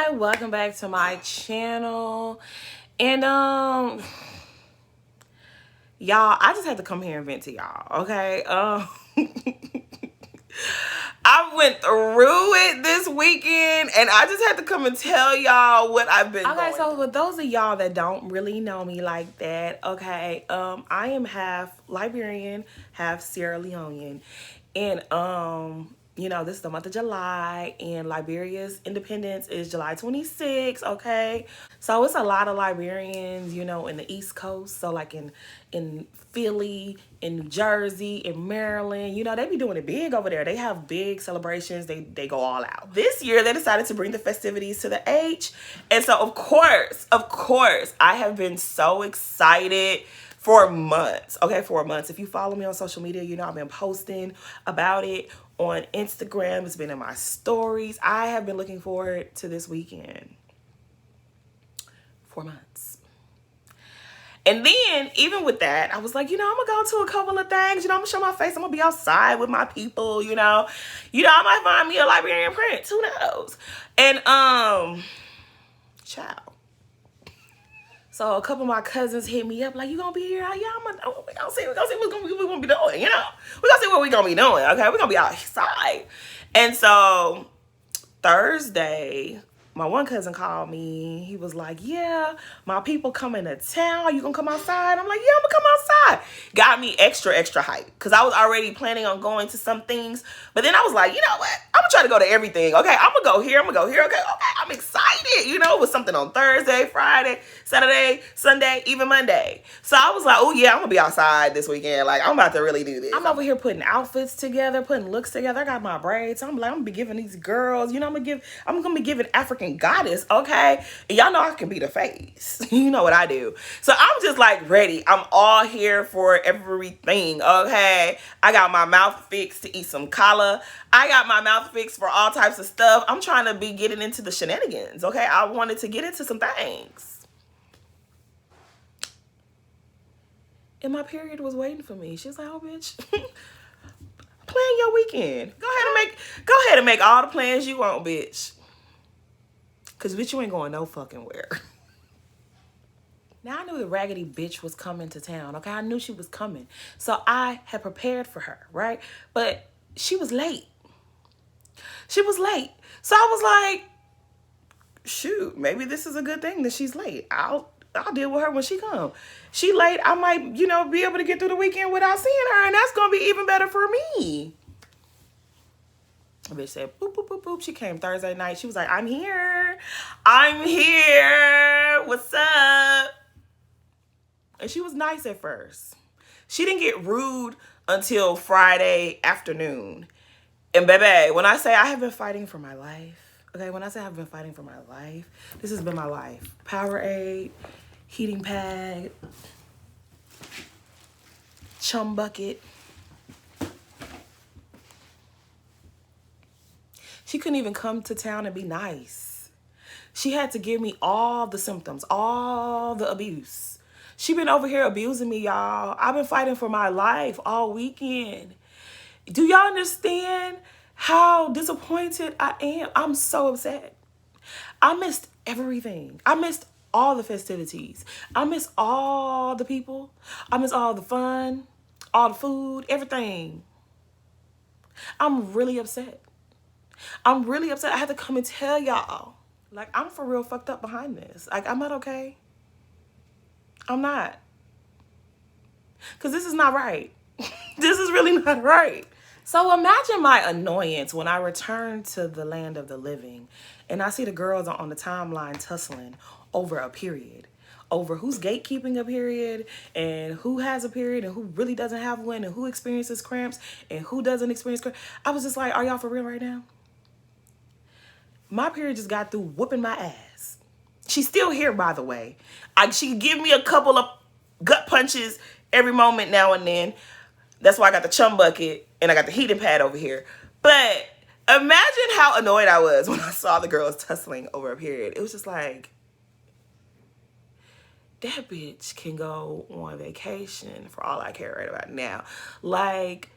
Hi, welcome back to my channel. And y'all, I just had to come here and vent to y'all, okay? I went through it this weekend and I just had to come and tell y'all what I've been going so through. For those of y'all that don't really know me like that, okay, I am half Liberian, half Sierra Leonean. And you know, this is the month of July, and Liberia's independence is July 26th, okay? So it's a lot of Liberians, you know, in the East Coast. So like in Philly, in New Jersey, in Maryland, you know, they be doing it big over there. They have big celebrations. They go all out. This year, they decided to bring the festivities to the H. And so, of course, I have been so excited for months. Okay, for months. If you follow me on social media, you know I've been posting about it on Instagram. It's been in my stories. I have been looking forward to this weekend for months. And then, even with that, I was like, you know, I'm gonna go to a couple of things. You know, I'm gonna show my face. I'm gonna be outside with my people, you know. I might find me a Liberian prince. Who knows? And, child. So a couple of my cousins hit me up like, you gonna be here? Yeah, we gonna see what we're gonna be doing, you know? We gonna see what we're gonna be doing, okay? We're gonna be outside. And so Thursday, my one cousin called me. He was like, yeah, my people coming to town. You gonna come outside? I'm like, yeah, I'm gonna come outside. Got me extra hype because I was already planning on going to some things. But then I was like, you know what? I'm gonna try to go to everything. Okay, I'm gonna go here. Okay, I'm excited. You know, with something on Thursday, Friday, Saturday, Sunday, even Monday. So I was like, oh yeah, I'm gonna be outside this weekend. Like, I'm about to really do this. I'm over here putting outfits together, putting looks together. I got my braids. I'm like, I'm gonna be giving these girls, you know, I'm gonna be giving African goddess, okay? And y'all know I can be the face. You know what I do. So I'm just like ready. I'm all here for everything, okay? I got my mouth fixed to eat some kala. I got my mouth fixed for all types of stuff. I'm trying to be getting into the shenanigans, okay? I wanted to get into some things. And my period was waiting for me. She was like, oh, bitch, plan your weekend. Go ahead and make all the plans you want, bitch. Because, bitch, you ain't going no fucking where. Now, I knew the raggedy bitch was coming to town, okay? I knew she was coming. So I had prepared for her, right? But she was late. So I was like, shoot, maybe this is a good thing that she's late. I'll deal with her when she comes. She late, I might, you know, be able to get through the weekend without seeing her, and that's going to be even better for me. The bitch said, boop, boop, boop, boop. She came Thursday night. She was like, I'm here. What's up? And she was nice at first. She didn't get rude until Friday afternoon. And baby, when I say I have been fighting for my life, okay, when I say I've been fighting for my life, this has been my life. Powerade, heating pad, chum bucket. She couldn't even come to town and be nice. She had to give me all the symptoms, all the abuse. She been over here abusing me, y'all. I've been fighting for my life all weekend. Do y'all understand how disappointed I am? I'm so upset. I missed everything. I missed all the festivities. I miss all the people. I miss all the fun, all the food, everything. I'm really upset. I had to come and tell y'all. Like, I'm for real fucked up behind this. Like, I'm not okay. I'm not. Because this is not right. This is really not right. So imagine my annoyance when I return to the land of the living and I see the girls on the timeline tussling over a period. Over who's gatekeeping a period and who has a period and who really doesn't have one and who experiences cramps and who doesn't experience cramps. I was just like, are y'all for real right now? My period just got through whooping my ass. She's still here, by the way. She can give me a couple of gut punches every moment now and then. That's why I got the chum bucket and I got the heating pad over here. But imagine how annoyed I was when I saw the girls tussling over a period. It was just like, that bitch can go on vacation for all I care right about now. Like,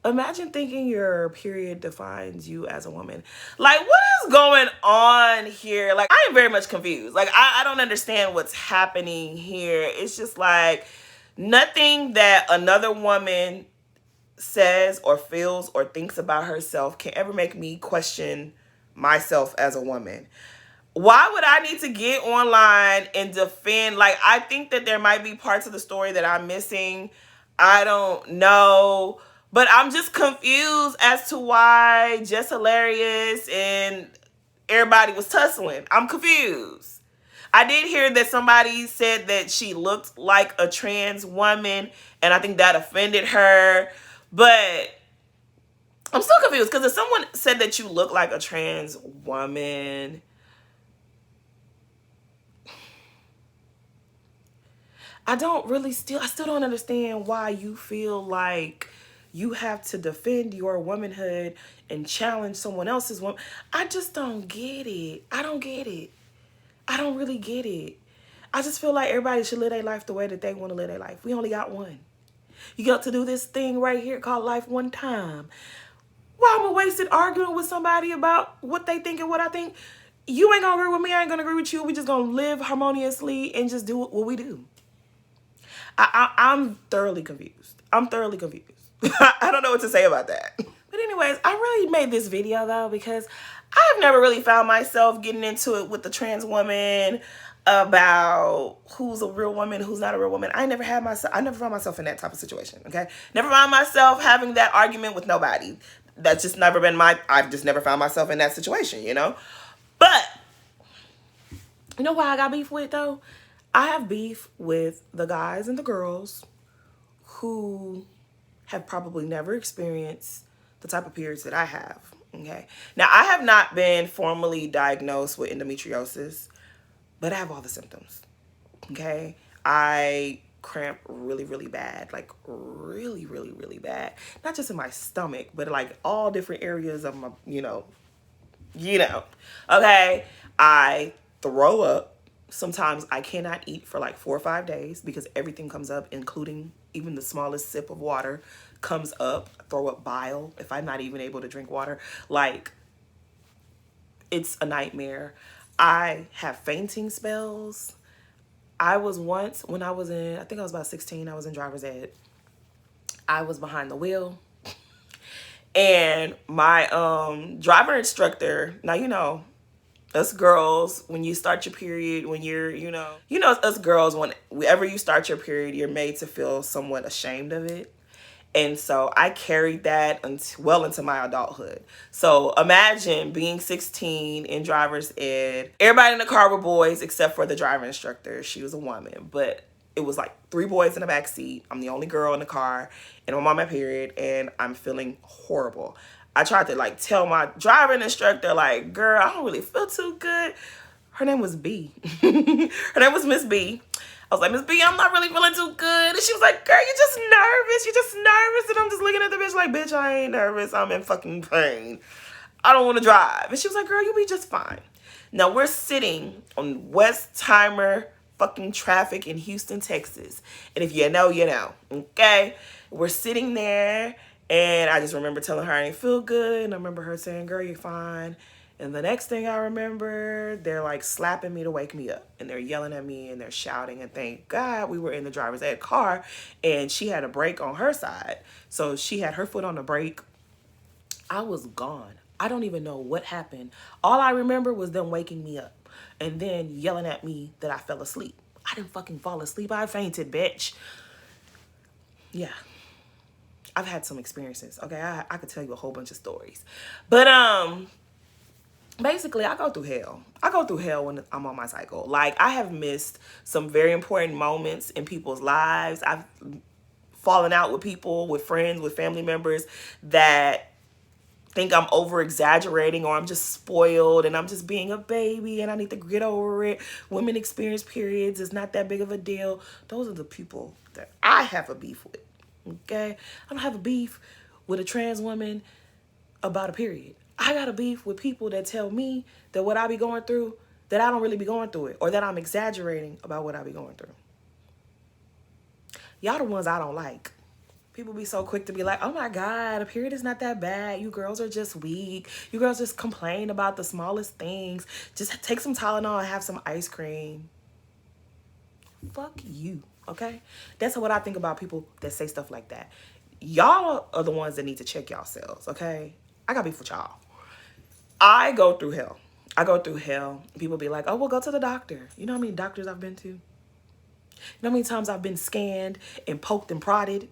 Imagine thinking your period defines you as a woman. Like, what is going on here? Like, I am very much confused. Like, I don't understand what's happening here. It's just like nothing that another woman says or feels or thinks about herself can ever make me question myself as a woman. Why would I need to get online and defend? Like, I think that there might be parts of the story that I'm missing. I don't know. But I'm just confused as to why Jess Hilarious and everybody was tussling. I'm confused. I did hear that somebody said that she looked like a trans woman, and I think that offended her. But I'm still confused because if someone said that you look like a trans woman, I still don't understand why you feel like you have to defend your womanhood and challenge someone else's woman. I just don't get it. I don't get it. I don't really get it. I just feel like everybody should live their life the way that they want to live their life. We only got one. You got to do this thing right here called life one time. Why am I wasted arguing with somebody about what they think and what I think? You ain't gonna agree with me. I ain't gonna agree with you. We just gonna live harmoniously and just do what we do. I'm thoroughly confused. I'm thoroughly confused. I don't know what to say about that. But anyways, I really made this video though because I've never really found myself getting into it with the trans woman about who's a real woman, who's not a real woman. I never found myself in that type of situation, okay? Never found myself having that argument with nobody. That's just never been I've just never found myself in that situation, you know? But, you know why I got beef with though? I have beef with the guys and the girls who have probably never experienced the type of periods that I have, okay? Now, I have not been formally diagnosed with endometriosis, but I have all the symptoms, okay? I cramp really, really bad, like really, really, really bad. Not just in my stomach, but like all different areas of my, okay? I throw up. Sometimes I cannot eat for like 4 or 5 days because everything comes up, including even the smallest sip of water comes up. I throw up bile if I'm not even able to drink water. Like, it's a nightmare. I have fainting spells. I was once, when I was I think I was about 16, I was in driver's ed. I was behind the wheel. And my driver instructor, now, us girls, when you start your period, when you're, us girls, whenever you start your period, you're made to feel somewhat ashamed of it. And so I carried that well into my adulthood. So imagine being 16 in driver's ed. Everybody in the car were boys except for the driver instructor. She was a woman, but it was like 3 boys in the back seat. I'm the only girl in the car, and I'm on my period, and I'm feeling horrible. I tried to like tell my driving instructor, like, girl, I don't really feel too good. Her name was B. Her name was Miss B. I was like, Miss B, I'm not really feeling too good. And she was like, girl, you're just nervous. You're just nervous. And I'm just looking at the bitch like, bitch, I ain't nervous. I'm in fucking pain. I don't want to drive. And she was like, girl, you'll be just fine. Now we're sitting on Westheimer fucking traffic in Houston, Texas. And if you know, you know, okay? We're sitting there. And I just remember telling her I didn't feel good. And I remember her saying, girl, you're fine. And the next thing I remember, they're like slapping me to wake me up. And they're yelling at me and they're shouting. And thank God we were in the driver's ed car. And she had a brake on her side. So she had her foot on the brake. I was gone. I don't even know what happened. All I remember was them waking me up. And then yelling at me that I fell asleep. I didn't fucking fall asleep. I fainted, bitch. Yeah. I've had some experiences, okay? I could tell you a whole bunch of stories. But, basically, I go through hell. I go through hell when I'm on my cycle. Like, I have missed some very important moments in people's lives. I've fallen out with people, with friends, with family members that think I'm over exaggerating or I'm just spoiled and I'm just being a baby and I need to get over it. Women experience periods. It's not that big of a deal. Those are the people that I have a beef with. Okay? I don't have a beef with a trans woman about a period. I got a beef with people that tell me that what I be going through, that I don't really be going through it, or that I'm exaggerating about what I be going through. Y'all the ones I don't like. People be so quick to be like, oh my God, a period is not that bad. You girls are just weak. You girls just complain about the smallest things. Just take some Tylenol and have some ice cream. Fuck you, okay? That's what I think about people that say stuff like that. Y'all are the ones that need to check yourselves, okay? I gotta be with y'all. I go through hell. I go through hell. People be like, oh, well, go to the doctor. You know how many doctors I've been to? You know how many times I've been scanned and poked and prodded?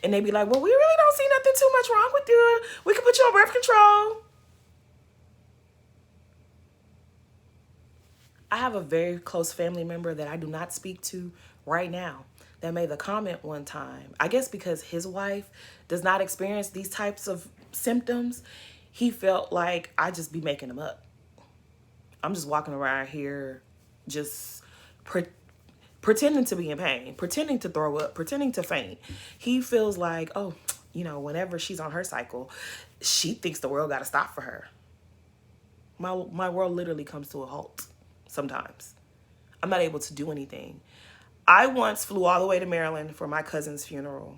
And they be like, well, we really don't see nothing too much wrong with you. We can put you on birth control. I have a very close family member that I do not speak to right now that made the comment one time. I guess because his wife does not experience these types of symptoms, he felt like I just be making them up. I'm just walking around here just pretending to be in pain, pretending to throw up, pretending to faint. He feels like, oh, whenever she's on her cycle, she thinks the world got to stop for her. My world literally comes to a halt sometimes. I'm not able to do anything. I once flew all the way to Maryland for my cousin's funeral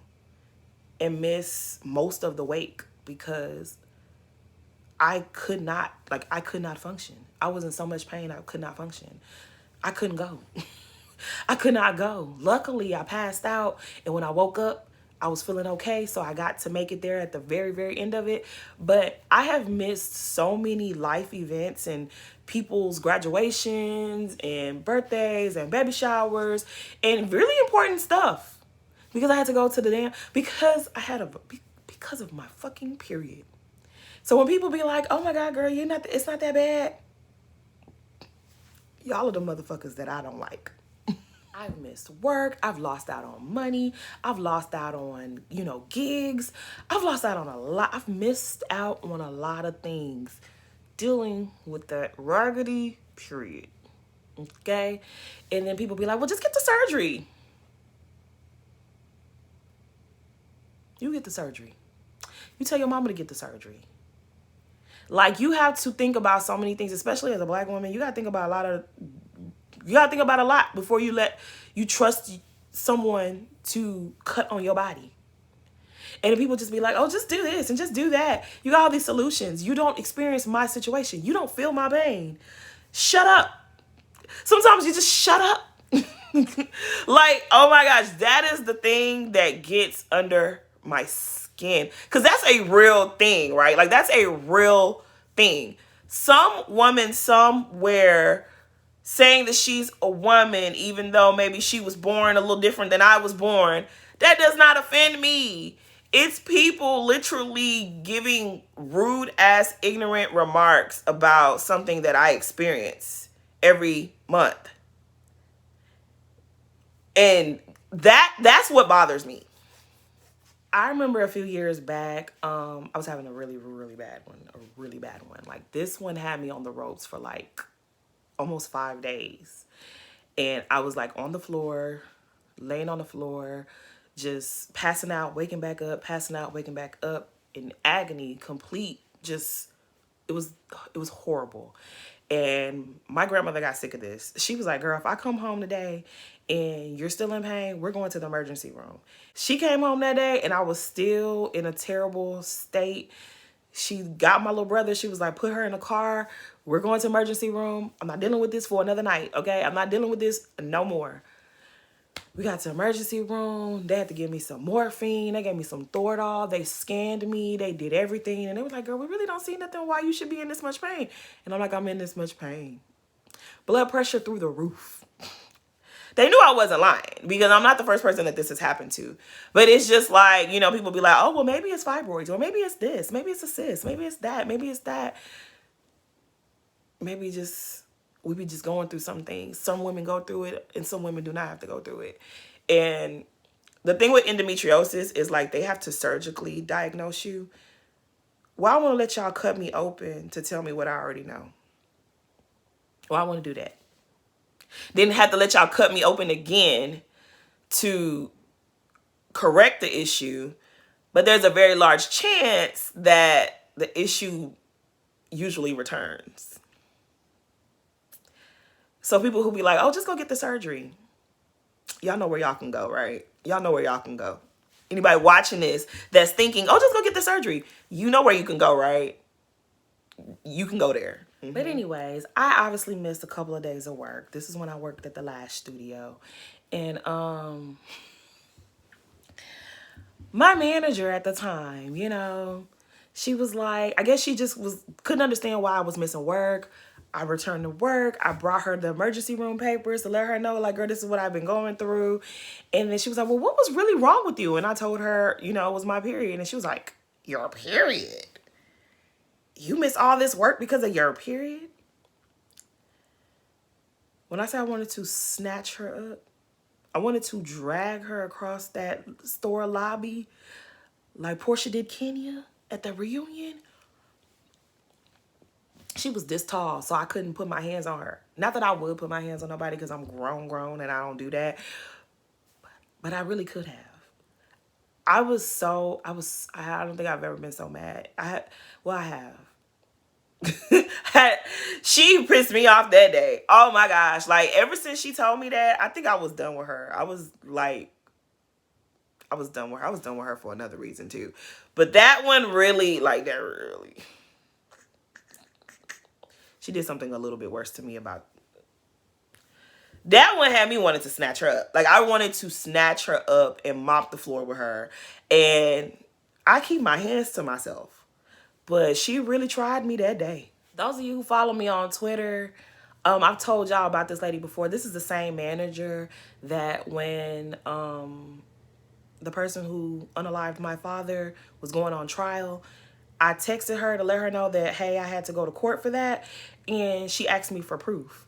and missed most of the wake because I could not function. I was in so much pain, I could not function. I couldn't go. I could not go. Luckily, I passed out, and when I woke up, I was feeling okay, so I got to make it there at the very, very end of it. But I have missed so many life events and people's graduations and birthdays and baby showers and really important stuff because I had to go to the because because of my fucking period. So when people be like, oh my God, girl, it's not that bad. Y'all are the motherfuckers that I don't like. I've missed work. I've lost out on money. I've lost out on, gigs. I've lost out on a lot. I've missed out on a lot of things dealing with that raggedy period. Okay? And then people be like, well, just get the surgery. You get the surgery. You tell your mama to get the surgery. Like, you have to think about so many things, especially as a black woman. You got to think about a lot before you trust someone to cut on your body. And if people just be like, oh, just do this and just do that. You got all these solutions. You don't experience my situation. You don't feel my pain. Shut up. Sometimes you just shut up. Like, oh my gosh, that is the thing that gets under my skin. Because that's a real thing, right? Like, that's a real thing. Some woman somewhere saying that she's a woman, even though maybe she was born a little different than I was born, that does not offend me. It's people literally giving rude ass ignorant remarks about something that I experience every month. And that's what bothers me. I remember a few years back, I was having a really, really bad one. Like, this one had me on the ropes for like almost 5 days. And I was like on the floor, laying on the floor, just passing out, waking back up, passing out, waking back up in agony, complete, just, it was horrible. And my grandmother got sick of this. She was like, girl, if I come home today and you're still in pain, we're going to the emergency room. She came home that day and I was still in a terrible state. She got my little brother. She was like, put her in a car. We're going to emergency room. I'm not dealing with this for another night, okay? I'm not dealing with this no more. We got to emergency room. They had to give me some morphine. They gave me some Thordol. They scanned me. They did everything. And they were like, girl, we really don't see nothing why you should be in this much pain. And I'm like, I'm in this much pain. Blood pressure through the roof. They knew I wasn't lying because I'm not the first person that this has happened to. But it's just like, people be like, oh, well, maybe it's fibroids, or maybe it's this, maybe it's a cyst, maybe it's that, maybe it's that. Maybe we be just going through some things. Some women go through it and some women do not have to go through it. And the thing with endometriosis is like they have to surgically diagnose you. Well, I want to let y'all cut me open to tell me what I already know. Well, I want to do that. Then have to let y'all cut me open again to correct the issue. But there's a very large chance that the issue usually returns. So people who be like, oh, just go get the surgery. Y'all know where y'all can go, right? Y'all know where y'all can go. Anybody watching this that's thinking, oh, just go get the surgery. You know where you can go, right? You can go there. But anyways, I obviously missed a couple of days of work. This is when I worked at the lash studio. And my manager at the time, you know, she was like, I guess she just couldn't understand why I was missing work. I returned to work. I brought her the emergency room papers to let her know, like, girl, this is what I've been going through. And then she was like, well, what was really wrong with you? And I told her, you know, it was my period. And she was like, your period? You miss all this work because of your period? When I said I wanted to snatch her up, I wanted to drag her across that store lobby like Portia did Kenya at the reunion. She was this tall, so I couldn't put my hands on her. Not that I would put my hands on nobody because I'm grown, and I don't do that. But I really could have. I don't think I've ever been so mad. I have. She pissed me off that day. Oh my gosh. Like, ever since she told me that, I think I was done with her. I was done with her. I was done with her for another reason too. But that one really, she did something a little bit worse to me about. That one had me wanting to snatch her up. Like, I wanted to snatch her up and mop the floor with her. And I keep my hands to myself. But she really tried me that day. Those of you who follow me on Twitter, I've told y'all about this lady before. This is the same manager that when the person who unalived my father was going on trial, I texted her to let her know that, hey, I had to go to court for that. And she asked me for proof.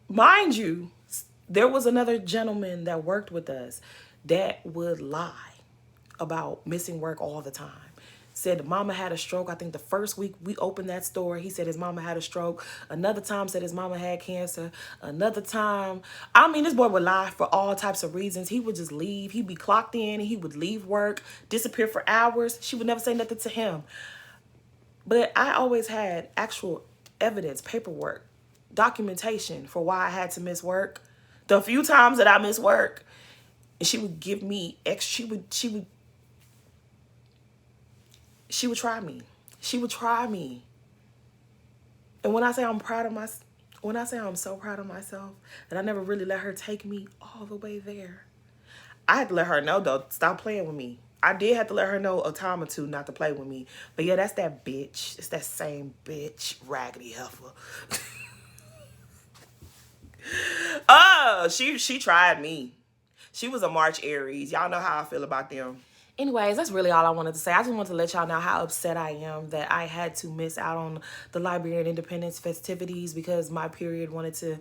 Mind you, there was another gentleman that worked with us that would lie about missing work all the time. Said mama had a stroke. I think the first week we opened that store, he said his mama had a stroke. Another time said his mama had cancer. Another time, I mean, this boy would lie for all types of reasons. He would just leave. He'd be clocked in and he would leave work, disappear for hours. She would never say nothing to him. But I always had actual evidence, paperwork, documentation for why I had to miss work. The few times that I missed work, and she would give me she would try me. She would try me. And when I say I'm so proud of myself that I never really let her take me all the way there, I had to let her know, though, stop playing with me. I did have to let her know a time or two not to play with me. But yeah, that's that bitch. It's that same bitch, raggedy heifer. Oh, she tried me. She was a March Aries. Y'all know how I feel about them. Anyways, that's really all I wanted to say. I just wanted to let y'all know how upset I am that I had to miss out on the Liberian Independence festivities because my period wanted to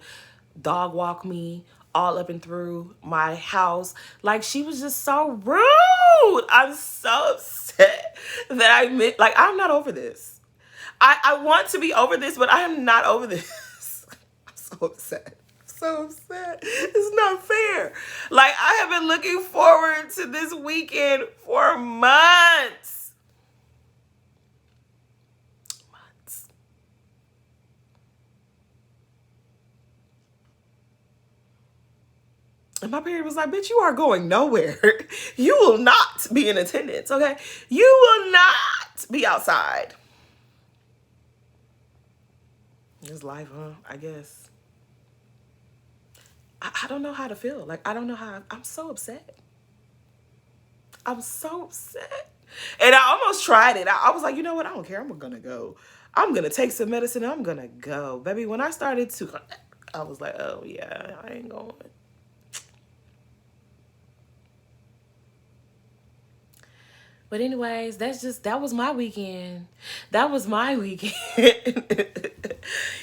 dog walk me all up and through my house. Like, she was just so rude. I'm so upset that I'm not over this. I want to be over this, but I am not over this. I'm so upset. So upset. It's not fair. Like, I have been looking forward to this weekend for months. And my parent was like, bitch, you are going nowhere. You will not be in attendance, okay? You will not be outside. It's life, huh? I guess. I don't know how to feel. Like, I don't know how. I'm so upset. I'm so upset. And I almost tried it. I was like, you know what? I don't care. I'm going to go. I'm going to take some medicine. I'm going to go. Baby, when I started to, I was like, oh, yeah, I ain't going. But anyways, that was my weekend. That was my weekend.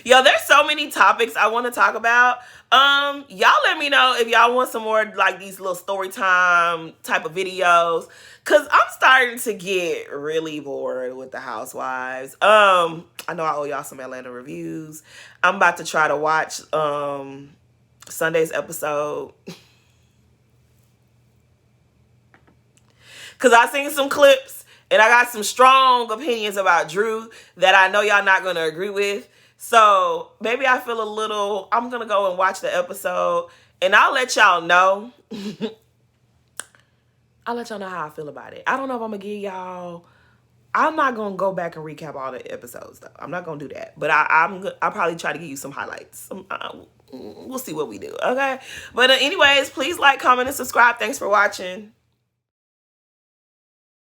Yo, there's so many topics I want to talk about. Y'all let me know if y'all want some more like these little story time type of videos. Cause I'm starting to get really bored with the housewives. I know I owe y'all some Atlanta reviews. I'm about to try to watch Sunday's episode. Because I seen some clips and I got some strong opinions about Drew that I know y'all not going to agree with. So maybe I feel I'm going to go and watch the episode and I'll let y'all know. I'll let y'all know how I feel about it. I don't know if I'm gonna give y'all. I'm not gonna go back and recap all the episodes though. I'm not gonna do that. But I'll probably try to give you some highlights. We'll see what we do. Okay. But anyways, please like, comment, and subscribe. Thanks for watching.